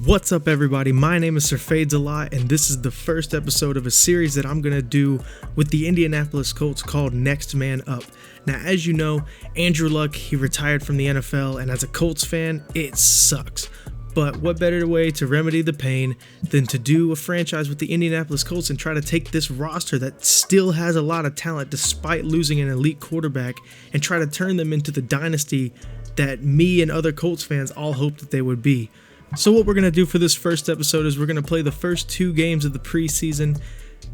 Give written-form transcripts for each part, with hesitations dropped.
What's up, everybody? My name is Sir Fades a Lot, and this is the first episode of a series that I'm going to do with the Indianapolis Colts called Next Man Up. Now, as you know, Andrew Luck, he retired from the NFL, and as a Colts fan, it sucks. But what better way to remedy the pain than to do a franchise with the Indianapolis Colts and try to take this roster that still has a lot of talent despite losing an elite quarterback and try to turn them into the dynasty that me and other Colts fans all hoped that they would be. So what we're going to do for this first episode is we're going to play the first 2 games of the preseason,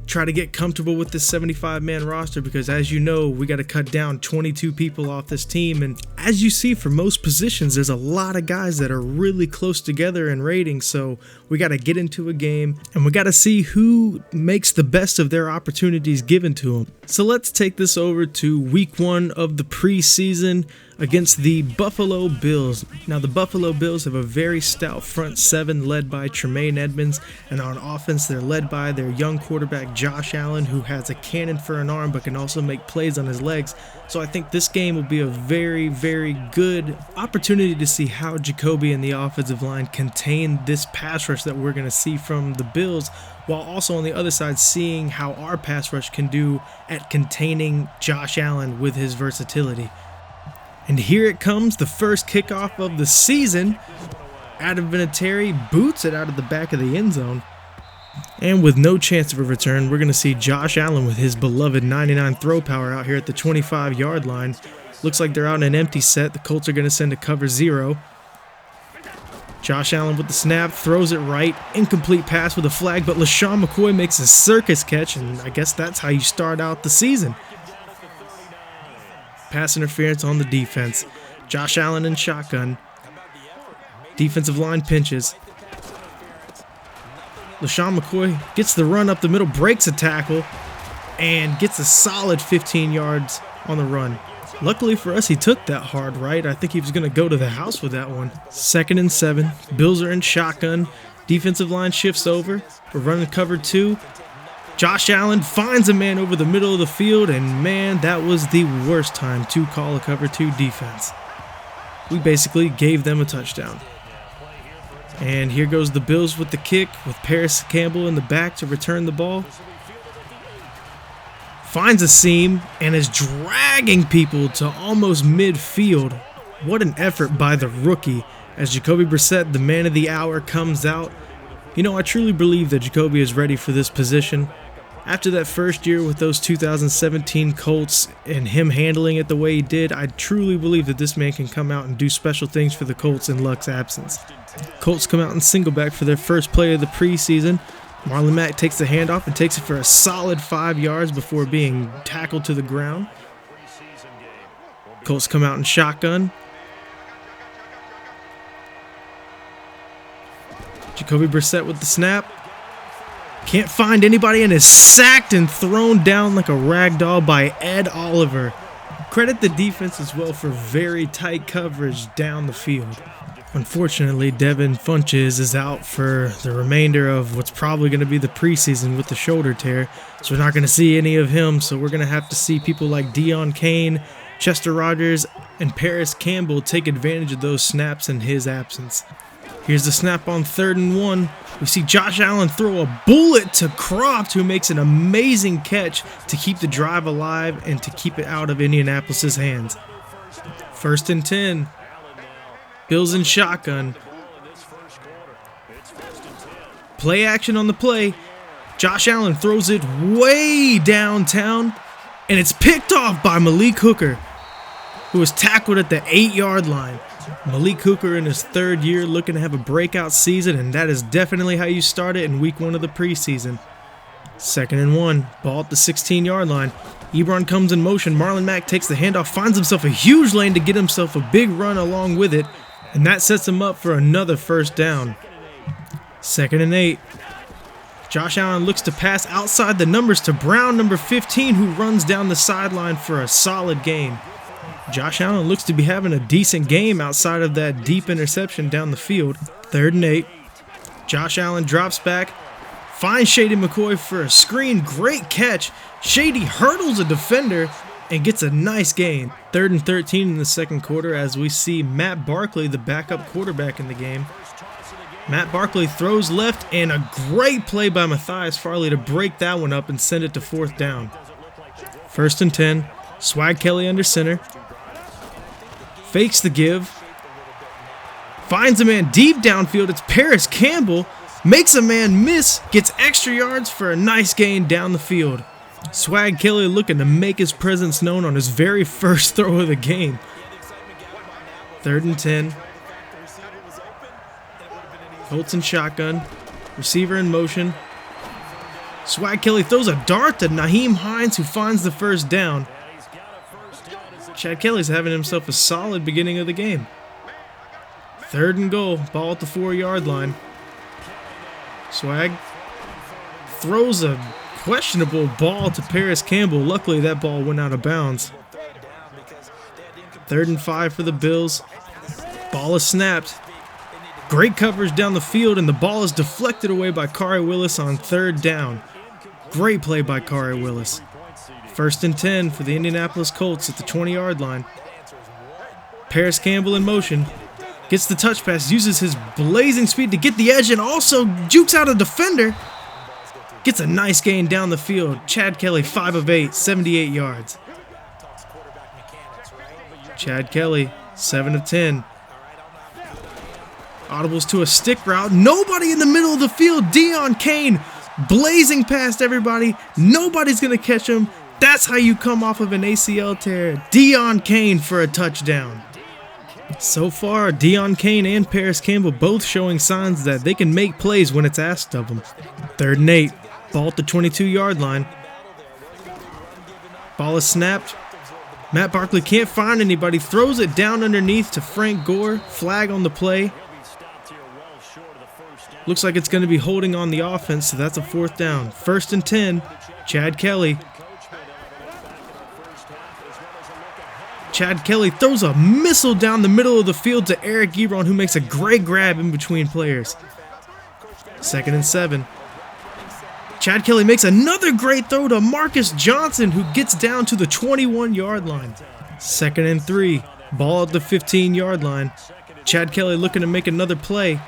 try to get comfortable with this 75-man roster because, as you know, we got to cut down 22 people off this team. And as you see, for most positions, there's a lot of guys that are really close together in rating. So we got to get into a game and we got to see who makes the best of their opportunities given to them. So let's take this over to week 1 of the preseason against the Buffalo Bills. Now, the Buffalo Bills have a very stout front 7 led by Tremaine Edmonds, and on offense they're led by their young quarterback Josh Allen, who has a cannon for an arm but can also make plays on his legs. So I think this game will be a very, very good opportunity to see how Jacoby and the offensive line contain this pass rush that we're going to see from the Bills, while also on the other side seeing how our pass rush can do at containing Josh Allen with his versatility. And here it comes, the first kickoff of the season. Adam Vinatieri boots it out of the back of the end zone. And with no chance of a return, we're going to see Josh Allen with his beloved 99 throw power out here at the 25-yard line. Looks like they're out in an empty set. The Colts are going to send a cover 0. Josh Allen with the snap, throws it right. Incomplete pass with a flag, but LaShawn McCoy makes a circus catch, and I guess that's how you start out the season. Pass interference on the defense. Josh Allen in shotgun. Defensive line pinches. LaShawn McCoy gets the run up the middle, breaks a tackle, and gets a solid 15 yards on the run. Luckily for us, he took that hard right. I think he was going to go to the house with that one. 2nd and 7. Bills are in shotgun. Defensive line shifts over. We're running cover 2. Josh Allen finds a man over the middle of the field, and man, that was the worst time to call a cover 2 defense. We basically gave them a touchdown. And here goes the Bills with the kick, with Paris Campbell in the back to return the ball. Finds a seam and is dragging people to almost midfield. What an effort by the rookie as Jacoby Brissett, the man of the hour, comes out. You know, I truly believe that Jacoby is ready for this position. After that first year with those 2017 Colts and him handling it the way he did, I truly believe that this man can come out and do special things for the Colts in Luck's absence. Colts come out in single back for their first play of the preseason. Marlon Mack takes the handoff and takes it for a solid 5 yards before being tackled to the ground. Colts come out in shotgun. Jacoby Brissett with the snap. Can't find anybody and is sacked and thrown down like a rag doll by Ed Oliver. Credit the defense as well for very tight coverage down the field. Unfortunately, Devin Funches is out for the remainder of what's probably going to be the preseason with the shoulder tear, so we're not going to see any of him, so we're going to have to see people like Deion Kane, Chester Rogers, and Paris Campbell take advantage of those snaps in his absence. Here's the snap on 3rd and 1. We see Josh Allen throw a bullet to Croft, who makes an amazing catch to keep the drive alive and to keep it out of Indianapolis' hands. 1st and 10. Bills in shotgun. Play action on the play. Josh Allen throws it way downtown, and it's picked off by Malik Hooker, who was tackled at the 8-yard line. Malik Hooker in his 3rd year looking to have a breakout season, and that is definitely how you start it in week 1 of the preseason. 2nd and 1, ball at the 16-yard line. Ebron comes in motion. Marlon Mack takes the handoff, finds himself a huge lane to get himself a big run along with it, and that sets him up for another first down. 2nd and 8. Josh Allen looks to pass outside the numbers to Brown, number 15, who runs down the sideline for a solid gain. Josh Allen looks to be having a decent game outside of that deep interception down the field. 3rd and 8. Josh Allen drops back, finds Shady McCoy for a screen. Great catch. Shady hurdles a defender and gets a nice gain. 3rd and 13 in the second quarter as we see Matt Barkley, the backup quarterback in the game, Matt Barkley throws left, and a great play by Matthias Farley to break that one up and send it to 4th down. 1st and 10. Swag Kelly under center. Fakes the give. Finds a man deep downfield. It's Paris Campbell. Makes a man miss. Gets extra yards for a nice gain down the field. Swag Kelly looking to make his presence known on his very first throw of the game. 3rd and 10. Colts in shotgun. Receiver in motion. Swag Kelly throws a dart to Nyheim Hines, who finds the 1st down. Chad Kelly's having himself a solid beginning of the game. 3rd and goal. Ball at the 4-yard line. Swag throws a questionable ball to Paris Campbell. Luckily, that ball went out of bounds. 3rd and 5 for the Bills. Ball is snapped. Great coverage down the field, and the ball is deflected away by Khari Willis on 3rd down. Great play by Khari Willis. 1st and 10 for the Indianapolis Colts at the 20-yard line. Paris Campbell in motion. Gets the touch pass, uses his blazing speed to get the edge, and also jukes out a defender. Gets a nice gain down the field. Chad Kelly, 5 of 8, 78 yards. Chad Kelly, 7 of 10. Audibles to a stick route. Nobody in the middle of the field. Deon Cain blazing past everybody. Nobody's going to catch him. That's how you come off of an ACL tear. Deon Cain for a touchdown. So far, Deon Cain and Paris Campbell both showing signs that they can make plays when it's asked of them. 3rd and 8. Ball at the 22-yard line. Ball is snapped. Matt Barkley can't find anybody. Throws it down underneath to Frank Gore. Flag on the play. Looks like it's going to be holding on the offense, so that's a 4th down. 1st and 10. Chad Kelly. Chad Kelly throws a missile down the middle of the field to Eric Ebron, who makes a great grab in between players. 2nd and 7. Chad Kelly makes another great throw to Marcus Johnson, who gets down to the 21-yard line. 2nd and 3. Ball at the 15-yard line. Chad Kelly looking to make another play.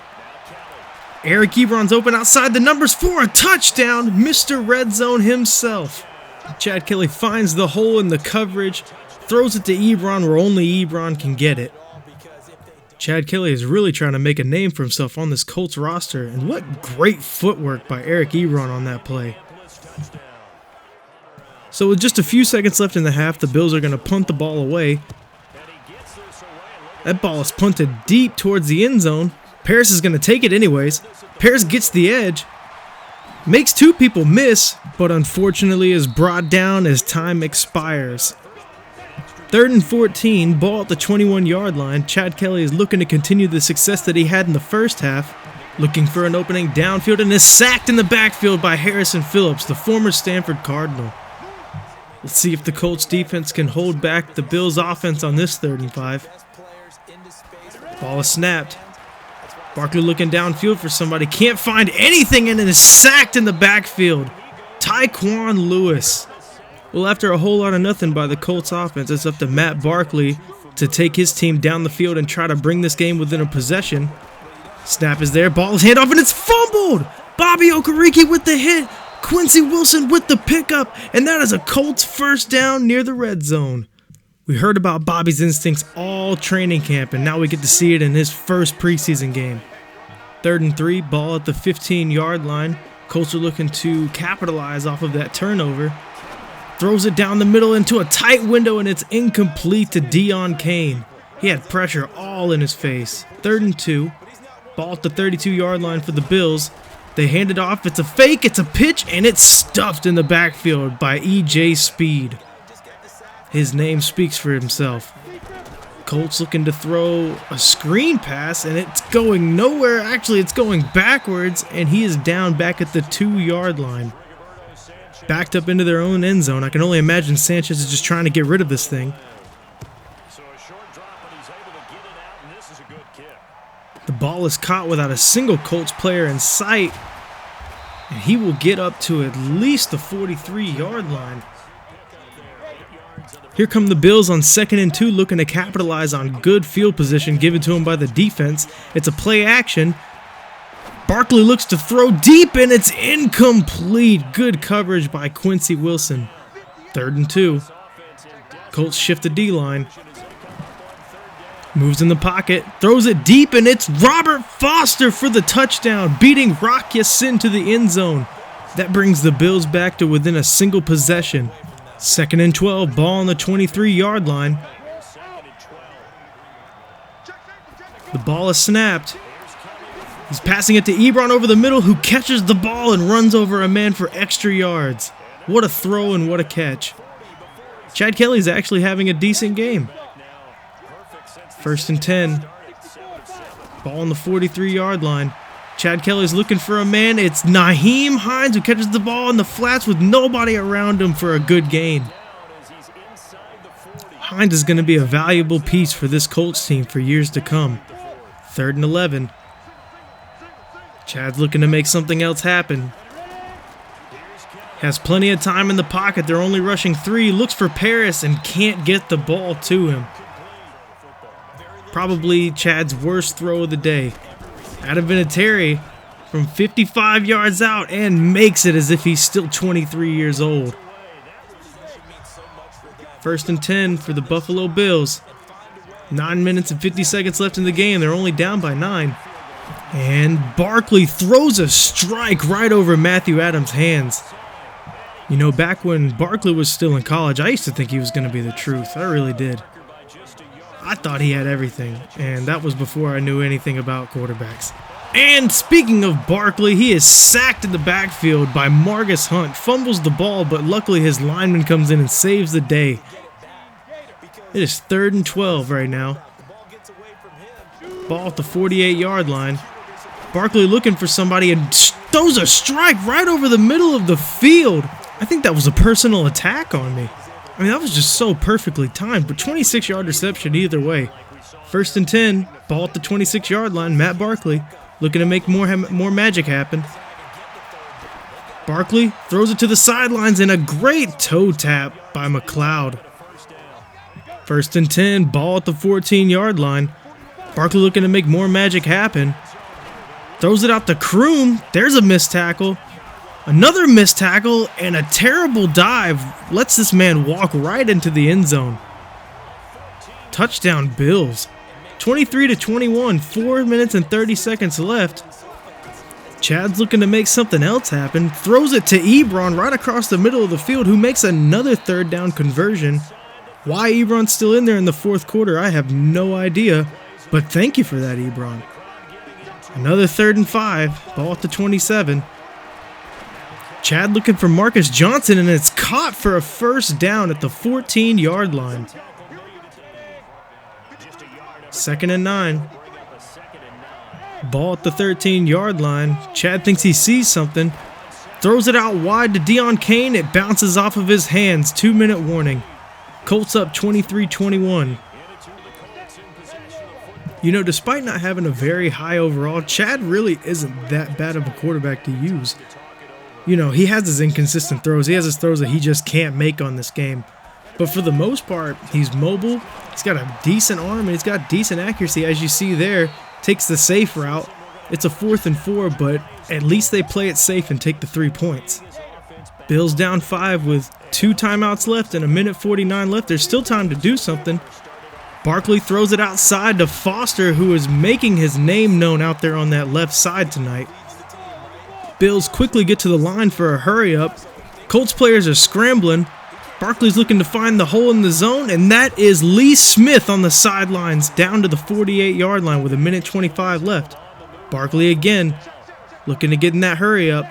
Eric Ebron's open outside the numbers for a touchdown. Mr. Red Zone himself. Chad Kelly finds the hole in the coverage. Throws it to Ebron where only Ebron can get it. Chad Kelly is really trying to make a name for himself on this Colts roster, and what great footwork by Eric Ebron on that play. So with just a few seconds left in the half, the Bills are going to punt the ball away. That ball is punted deep towards the end zone. Paris is going to take it anyways. Paris gets the edge. Makes 2 people miss, but unfortunately is brought down as time expires. 3rd and 14, ball at the 21-yard line. Chad Kelly is looking to continue the success that he had in the first half, looking for an opening downfield, and is sacked in the backfield by Harrison Phillips, the former Stanford Cardinal. Let's see if the Colts defense can hold back the Bills offense on this 3rd and 5. Ball is snapped. Barkley looking downfield for somebody, can't find anything, and is sacked in the backfield. Tyquan Lewis. Well, after a whole lot of nothing by the Colts offense, it's up to Matt Barkley to take his team down the field and try to bring this game within a possession. Snap is there, ball is handed off, and it's fumbled! Bobby Okereke with the hit, Quincy Wilson with the pickup, and that is a Colts 1st down near the red zone. We heard about Bobby's instincts all training camp, and now we get to see it in his first preseason game. 3rd and 3, ball at the 15-yard line. Colts are looking to capitalize off of that turnover. Throws it down the middle into a tight window, and it's incomplete to Deon Cain. He had pressure all in his face. 3rd and 2. Ball at the 32-yard line for the Bills. They hand it off. It's a fake, it's a pitch, and it's stuffed in the backfield by E.J. Speed. His name speaks for himself. Colts looking to throw a screen pass, and it's going nowhere. Actually, it's going backwards, and he is down back at the 2-yard line. Backed up into their own end zone. I can only imagine Sanchez is just trying to get rid of this thing. The ball is caught without a single Colts player in sight, and he will get up to at least the 43-yard line. Here come the Bills on 2nd and 2, looking to capitalize on good field position given to them by the defense. It's a play action, Barkley looks to throw deep, and it's incomplete. Good coverage by Quincy Wilson. 3rd and 2. Colts shift the D-line. Moves in the pocket, throws it deep, and it's Robert Foster for the touchdown, beating Rock Ya-Sin to the end zone. That brings the Bills back to within a single possession. 2nd and 12, ball on the 23-yard line. The ball is snapped. He's passing it to Ebron over the middle, who catches the ball and runs over a man for extra yards. What a throw and what a catch. Chad Kelly's actually having a decent game. 1st and 10. Ball on the 43-yard line. Chad Kelly's looking for a man. It's Nyheim Hines who catches the ball in the flats with nobody around him for a good gain. Hines is going to be a valuable piece for this Colts team for years to come. 3rd and 11. Chad's looking to make something else happen. Has plenty of time in the pocket. They're only rushing 3. Looks for Paris and can't get the ball to him. Probably Chad's worst throw of the day. Adam Vinatieri from 55 yards out and makes it as if he's still 23 years old. 1st and 10 for the Buffalo Bills. 9 minutes and 50 seconds left in the game. They're only down by 9. And Barkley throws a strike right over Matthew Adams' hands. You know, back when Barkley was still in college, I used to think he was going to be the truth. I really did. I thought he had everything, and that was before I knew anything about quarterbacks. And speaking of Barkley, he is sacked in the backfield by Margus Hunt. Fumbles the ball, but luckily his lineman comes in and saves the day. It is 3rd and 12 right now. Ball at the 48-yard line. Barkley looking for somebody and throws a strike right over the middle of the field. I think that was a personal attack on me. I mean, that was just so perfectly timed, but 26-yard reception either way. 1st and 10, ball at the 26-yard line. Matt Barkley looking to make more magic happen. Barkley throws it to the sidelines and a great toe tap by McLeod. 1st and 10, ball at the 14-yard line. Barkley looking to make more magic happen. Throws it out to Kroom. There's a missed tackle. Another missed tackle and a terrible dive lets this man walk right into the end zone. Touchdown Bills. 23-21, 4 minutes and 30 seconds left. Chad's looking to make something else happen. Throws it to Ebron right across the middle of the field, who makes another 3rd down conversion. Why Ebron's still in there in the 4th quarter, I have no idea. But thank you for that, Ebron. Another 3rd and 5. Ball at the 27. Chad looking for Marcus Johnson, and it's caught for a 1st down at the 14-yard line. 2nd and 9. Ball at the 13-yard line. Chad thinks he sees something. Throws it out wide to Deon Cain. It bounces off of his hands. 2-minute warning. Colts up 23-21. You know, despite not having a very high overall, Chad really isn't that bad of a quarterback to use. You know, he has his inconsistent throws. He has his throws that he just can't make on this game. But for the most part, he's mobile. He's got a decent arm, and he's got decent accuracy. As you see there, takes the safe route. It's a 4th and 4, but at least they play it safe and take the 3 points. Bills down 5 with 2 timeouts left and 1:49 left. There's still time to do something. Barkley throws it outside to Foster, who is making his name known out there on that left side tonight. Bills quickly get to the line for a hurry-up. Colts players are scrambling. Barkley's looking to find the hole in the zone, and that is Lee Smith on the sidelines down to the 48-yard line with 1:25 left. Barkley again looking to get in that hurry-up.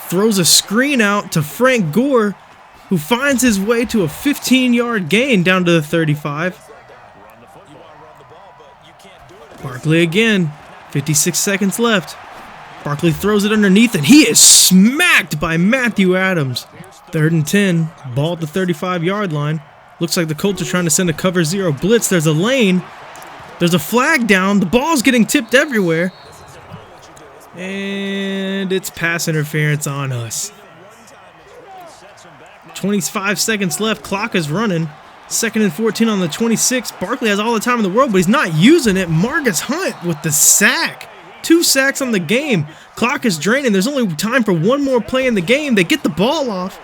Throws a screen out to Frank Gore, who finds his way to a 15-yard gain down to the 35. Barkley again. 56 seconds left. Barkley throws it underneath, and he is smacked by Matthew Adams. 3rd and 10. Ball at the 35-yard line. Looks like the Colts are trying to send a cover 0 blitz. There's a lane. There's a flag down. The ball's getting tipped everywhere. And it's pass interference on us. 25 seconds left. Clock is running. 2nd and 14 on the 26. Barkley has all the time in the world, but he's not using it. Marcus Hunt with the sack. 2 sacks on the game. Clock is draining. There's only time for one more play in the game. They get the ball off.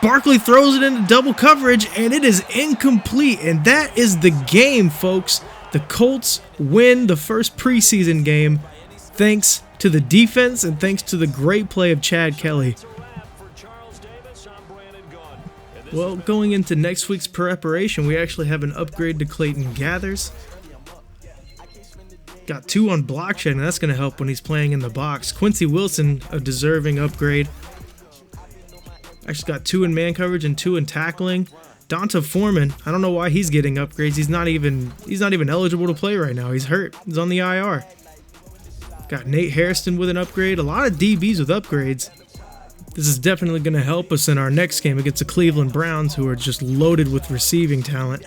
Barkley throws it into double coverage, and it is incomplete. And that is the game, folks. The Colts win the first preseason game thanks to the defense and thanks to the great play of Chad Kelly. Well, going into next week's preparation, we actually have an upgrade to Clayton Gathers. Got 2 on block shed, and that's going to help when he's playing in the box. Quincy Wilson, a deserving upgrade. Actually got 2 in man coverage and 2 in tackling. Donta Foreman, I don't know why he's getting upgrades. He's not even eligible to play right now. He's hurt. He's on the IR. Got Nate Hairston with an upgrade. A lot of DBs with upgrades. This is definitely going to help us in our next game against the Cleveland Browns, who are just loaded with receiving talent.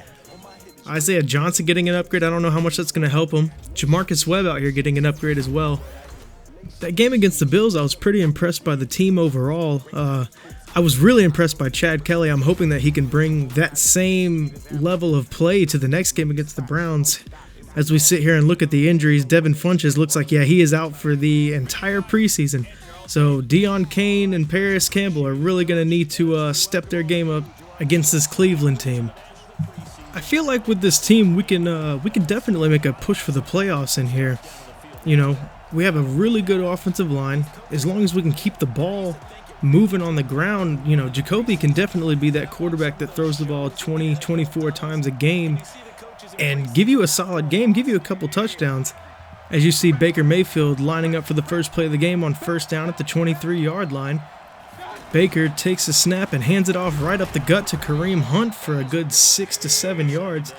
Isaiah Johnson getting an upgrade. I don't know how much that's going to help him. Jamarcus Webb out here getting an upgrade as well. That game against the Bills, I was pretty impressed by the team overall. I was really impressed by Chad Kelly. I'm hoping that he can bring that same level of play to the next game against the Browns. As we sit here and look at the injuries, Devin Funchess looks like, he is out for the entire preseason. So Deion Kane and Paris Campbell are really going to need to step their game up against this Cleveland team. I feel like with this team, we can definitely make a push for the playoffs in here. You know, we have a really good offensive line. As long as we can keep the ball moving on the ground, you know, Jacoby can definitely be that quarterback that throws the ball 20, 24 times a game and give you a solid game, give you a couple touchdowns. As you see Baker Mayfield lining up for the first play of the game on first down at the 23-yard line. Baker takes a snap and hands it off right up the gut to Kareem Hunt for a good 6 to 7 yards.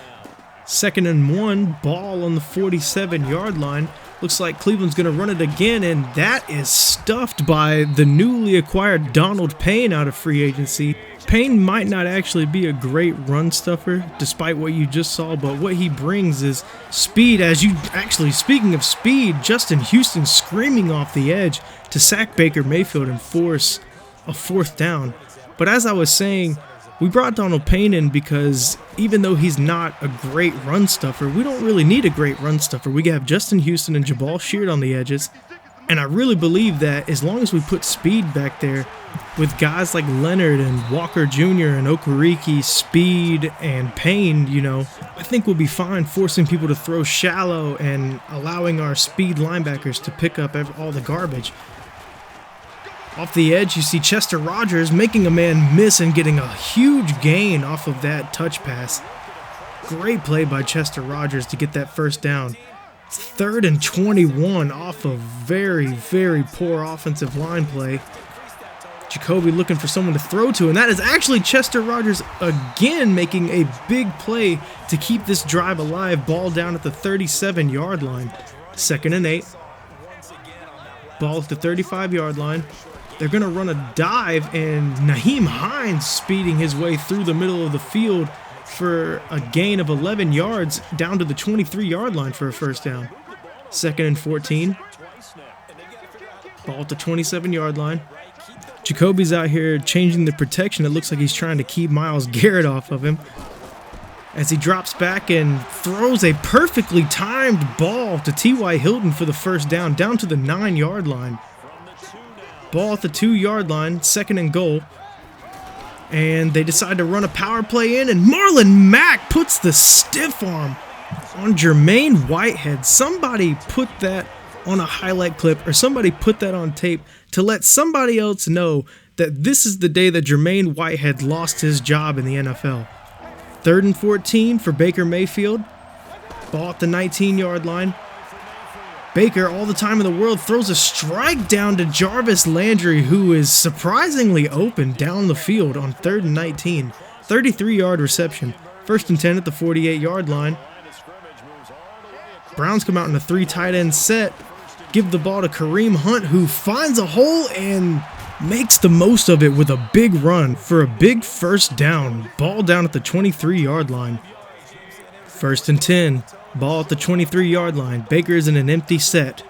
2nd and 1, ball on the 47-yard line. Looks like Cleveland's going to run it again, and that is stuffed by the newly acquired Donald Payne out of free agency. Payne might not actually be a great run stuffer, despite what you just saw, but what he brings is speed. Speaking of speed, Justin Houston screaming off the edge to sack Baker Mayfield and force a 4th down. But as I was saying, we brought Donald Payne in because even though he's not a great run stuffer, we don't really need a great run stuffer. We have Justin Houston and Jabal Sheard on the edges. And I really believe that as long as we put speed back there with guys like Leonard and Walker Jr. and Okereke, Speed and Payne, you know, I think we'll be fine forcing people to throw shallow and allowing our speed linebackers to pick up all the garbage. Off the edge, you see Chester Rogers making a man miss and getting a huge gain off of that touch pass. Great play by Chester Rogers to get that first down. It's 3rd and 21 off of very, very poor offensive line play. Jacoby looking for someone to throw to, and that is actually Chester Rogers again making a big play to keep this drive alive. Ball down at the 37-yard line. 2nd and 8. Ball at the 35-yard line. They're going to run a dive, and Nyheim Hines speeding his way through the middle of the field for a gain of 11 yards down to the 23-yard line for a first down. 2nd and 14. Ball at the 27-yard line. Jacoby's out here changing the protection. It looks like he's trying to keep Myles Garrett off of him as he drops back and throws a perfectly timed ball to T.Y. Hilton for the first down to the 9-yard line. Ball at the 2-yard line, 2nd and goal. And they decide to run a power play in, and Marlon Mack puts the stiff arm on Jermaine Whitehead. Somebody put that on a highlight clip, or somebody put that on tape to let somebody else know that this is the day that Jermaine Whitehead lost his job in the NFL. 3rd and 14 for Baker Mayfield. Ball at the 19-yard line. Baker, all the time in the world, throws a strike down to Jarvis Landry, who is surprisingly open down the field on 3rd and 19. 33-yard reception. 1st and 10 at the 48-yard line. Browns come out in a 3 tight end set. Give the ball to Kareem Hunt, who finds a hole and makes the most of it with a big run for a big first down. Ball down at the 23-yard line. 1st and 10. Ball at the 23-yard line. Baker's in an empty set.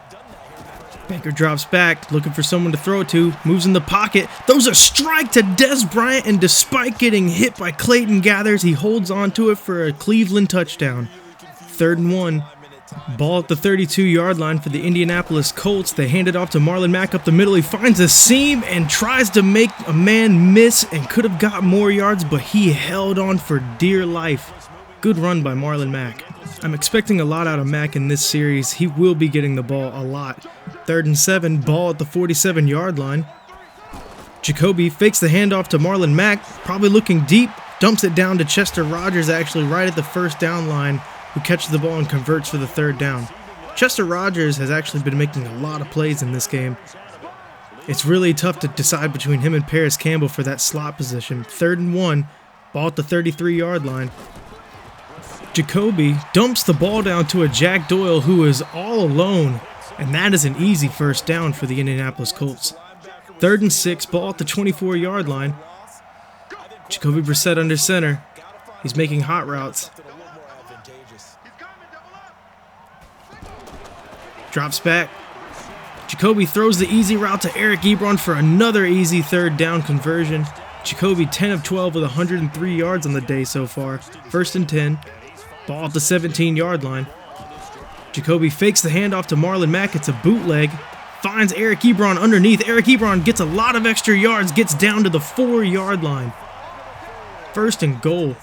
Baker drops back, looking for someone to throw it to, moves in the pocket, throws a strike to Des Bryant, and despite getting hit by Clayton Gathers, he holds on to it for a Cleveland touchdown. 3rd and 1. Ball at the 32-yard line for the Indianapolis Colts. They hand it off to Marlon Mack up the middle. He finds a seam and tries to make a man miss and could have got more yards, but he held on for dear life. Good run by Marlon Mack. I'm expecting a lot out of Mack in this series. He will be getting the ball a lot. 3rd and 7, ball at the 47-yard line. Jacoby fakes the handoff to Marlon Mack, probably looking deep, dumps it down to Chester Rogers actually right at the first down line, who catches the ball and converts for the 3rd down. Chester Rogers has actually been making a lot of plays in this game. It's really tough to decide between him and Paris Campbell for that slot position. 3rd and 1, ball at the 33-yard line. Jacoby dumps the ball down to a Jack Doyle who is all alone, and that is an easy first down for the Indianapolis Colts. 3rd and 6, ball at the 24-yard line. Jacoby Brissett under center. He's making hot routes. Drops back. Jacoby throws the easy route to Eric Ebron for another easy 3rd down conversion. Jacoby 10 of 12 with 103 yards on the day so far. 1st and 10. Ball at the 17-yard line. Jacoby fakes the handoff to Marlon Mack. It's a bootleg. Finds Eric Ebron underneath. Eric Ebron gets a lot of extra yards. Gets down to the 4-yard line. 1st and goal.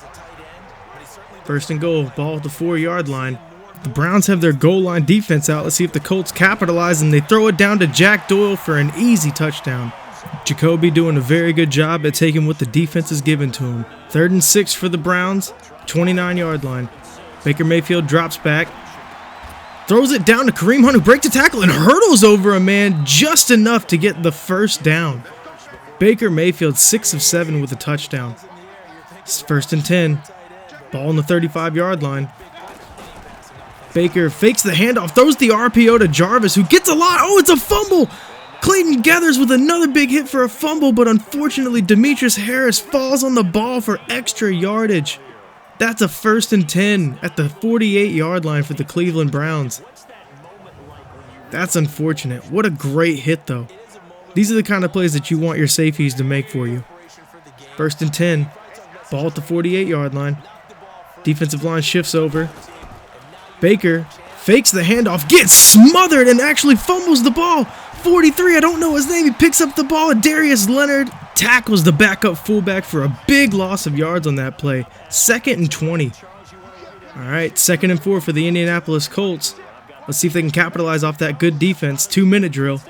1st and goal. Ball at the 4-yard line. The Browns have their goal line defense out. Let's see if the Colts capitalize, and they throw it down to Jack Doyle for an easy touchdown. Jacoby doing a very good job at taking what the defense is given to him. 3rd and 6 for the Browns. 29-yard line. Baker Mayfield drops back, throws it down to Kareem Hunt, who breaks a tackle and hurdles over a man just enough to get the 1st down. Baker Mayfield 6 of 7 with a touchdown. It's 1st and 10. Ball on the 35-yard line. Baker fakes the handoff, throws the RPO to Jarvis, who gets a lot. Oh, it's a fumble! Clayton Gathers with another big hit for a fumble, but unfortunately Demetrius Harris falls on the ball for extra yardage. That's a 1st and 10 at the 48-yard line for the Cleveland Browns. That's unfortunate. What a great hit, though. These are the kind of plays that you want your safeties to make for you. 1st and 10. Ball at the 48-yard line. Defensive line shifts over. Baker fakes the handoff, gets smothered, and actually fumbles the ball. 43, I don't know his name. He picks up the ball. Darius Leonard tackles the backup fullback for a big loss of yards on that play. 2nd and 20. All right, 2nd and 4 for the Indianapolis Colts. Let's see if they can capitalize off that good defense. 2-minute drill.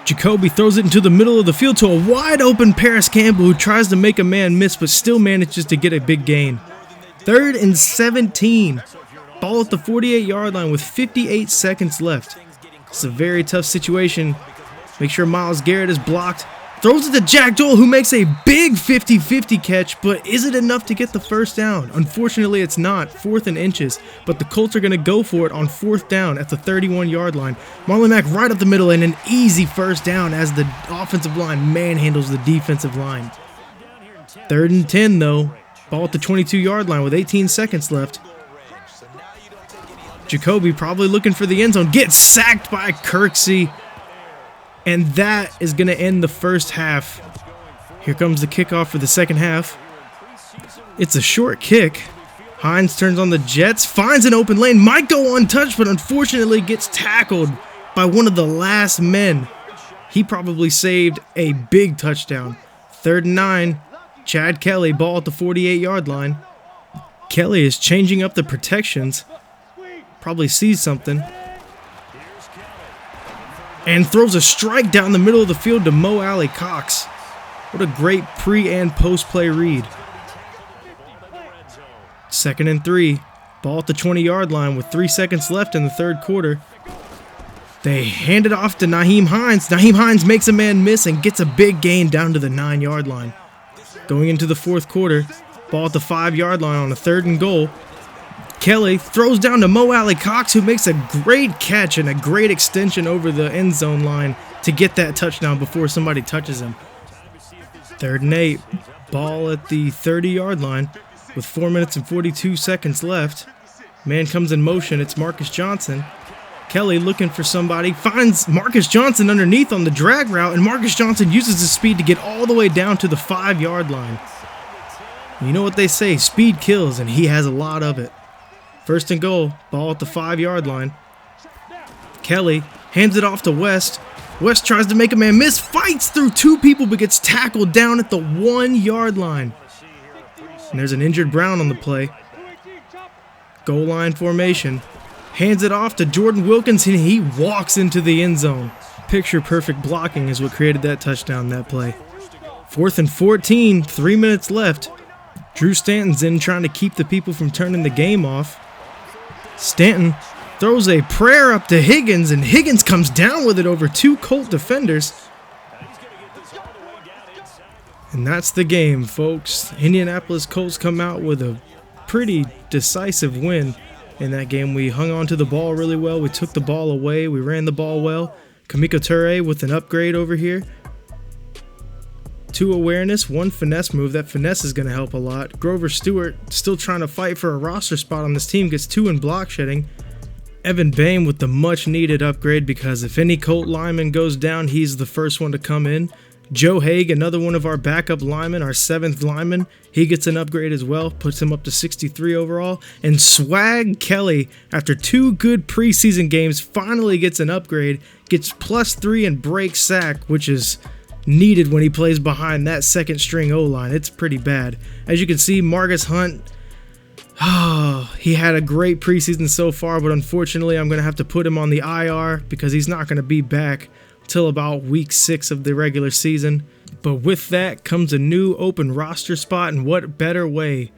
Jacoby throws it into the middle of the field to a wide open Paris Campbell, who tries to make a man miss but still manages to get a big gain. 3rd and 17. Ball at the 48-yard line with 58 seconds left. It's a very tough situation. Make sure Myles Garrett is blocked. Throws it to Jack Doyle, who makes a big 50-50 catch, but is it enough to get the 1st down? Unfortunately, it's not. 4th and inches, but the Colts are going to go for it on 4th down at the 31-yard line. Marlon Mack right up the middle and an easy 1st down as the offensive line manhandles the defensive line. 3rd and 10, though. Ball at the 22-yard line with 18 seconds left. Jacoby probably looking for the end zone. Gets sacked by Kirksey. And that is going to end the first half. Here comes the kickoff for the second half. It's a short kick. Hines turns on the Jets. Finds an open lane. Might go untouched, but unfortunately gets tackled by one of the last men. He probably saved a big touchdown. 3rd and 9. Chad Kelly, ball at the 48-yard line. Kelly is changing up the protections. Probably sees something. And throws a strike down the middle of the field to Mo Alley Cox. What a great pre- and post-play read. 2nd and 3. Ball at the 20-yard line with 3 seconds left in the 3rd quarter. They hand it off to Nyheim Hines. Nyheim Hines makes a man miss and gets a big gain down to the 9-yard line. Going into the 4th quarter, ball at the 5-yard line on a 3rd and goal. Kelly throws down to Mo Alley Cox, who makes a great catch and a great extension over the end zone line to get that touchdown before somebody touches him. 3rd and 8, ball at the 30-yard line with 4 minutes and 42 seconds left. Man comes in motion, it's Marcus Johnson. Kelly looking for somebody, finds Marcus Johnson underneath on the drag route, and Marcus Johnson uses his speed to get all the way down to the 5-yard line. You know what they say, speed kills, and he has a lot of it. First and goal, ball at the 5-yard line. Kelly hands it off to West. West tries to make a man miss, fights through 2 people, but gets tackled down at the 1-yard line. And there's an injured Brown on the play. Goal line formation. Hands it off to Jordan Wilkins, and he walks into the end zone. Picture perfect blocking is what created that touchdown that play. 4th and 14, 3 minutes left. Drew Stanton's in trying to keep the people from turning the game off. Stanton throws a prayer up to Higgins, and Higgins comes down with it over 2 Colt defenders. And that's the game, folks. Indianapolis Colts come out with a pretty decisive win in that game. We hung on to the ball really well. We took the ball away. We ran the ball well. Kamiko Toure with an upgrade over here. 2 awareness, 1 finesse move. That finesse is going to help a lot. Grover Stewart still trying to fight for a roster spot on this team. Gets 2 in block shedding. Evan Boehm with the much needed upgrade, because if any Colt lineman goes down, he's the first one to come in. Joe Haig, another one of our backup linemen, our 7th lineman, he gets an upgrade as well, puts him up to 63 overall. And Swag Kelly, after 2 good preseason games, finally gets an upgrade, gets +3 in break sack, which is needed when he plays behind that 2nd string O-line. It's pretty bad. As you can see, Marcus Hunt, he had a great preseason so far, but unfortunately I'm going to have to put him on the IR because he's not going to be back till about week 6 of the regular season. But with that comes a new open roster spot, and what better way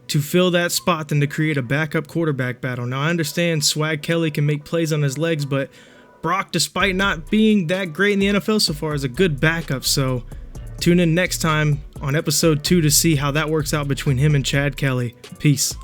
to fill that spot than to create a backup quarterback battle. Now I understand Swag Kelly can make plays on his legs, but Brock, despite not being that great in the NFL so far, is a good backup. So tune in next time on episode 2 to see how that works out between him and Chad Kelly. Peace.